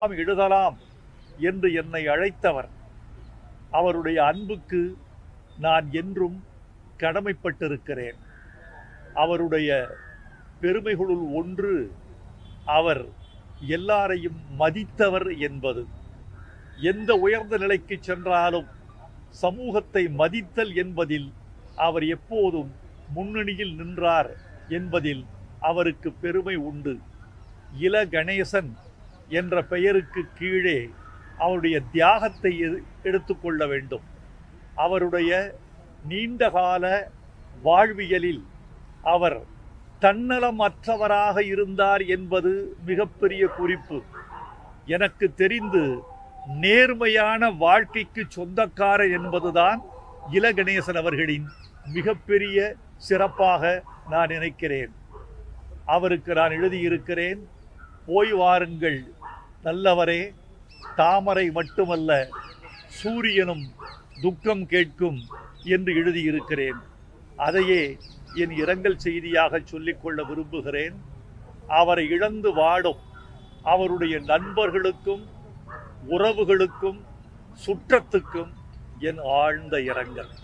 எழுதலாம் என்று என்னை அழைத்தவர். அவருடைய அன்புக்கு நான் என்றும் கடமைப்பட்டிருக்கிறேன். அவருடைய பெருமைகளுள் ஒன்று, அவர் எல்லாரையும் மதித்தவர் என்பது. எந்த உயர்ந்த நிலைக்கு சென்றாலும் சமூகத்தை மதித்தல் என்பதில் அவர் எப்போதும் முன்னணியில் நின்றார் என்பதில் அவருக்கு பெருமை உண்டு. இல கணேசன் என்ற பெயருக்கு கீழே அவருடைய தியாகத்தை எடுத்துக்கொள்ள வேண்டும். அவருடைய நீண்டகால வாழ்வியலில் அவர் தன்னலமற்றவராக இருந்தார் என்பது மிகப்பெரிய குறிப்பு. எனக்கு தெரிந்து நேர்மையான வாழ்க்கைக்கு சொந்தக்காரர் என்பதுதான் இல கணேசன் அவர்களின் மிகப்பெரிய சிறப்பாக நான் நினைக்கிறேன். அவருக்கு நான் எழுதியிருக்கிறேன், போய் வாருங்கள் நல்லவரே, தாமரை மட்டுமல்ல சூரியனும் துக்கம் கேட்கும் என்று எழுதியிருக்கிறேன். அதையே என் இரங்கல் செய்தியாக சொல்லிக்கொள்ள விரும்புகிறேன். அவரை இழந்து வாடும் அவருடைய நண்பர்களுக்கும் உறவுகளுக்கும் சுற்றத்துக்கும் என் ஆழ்ந்த இரங்கல்.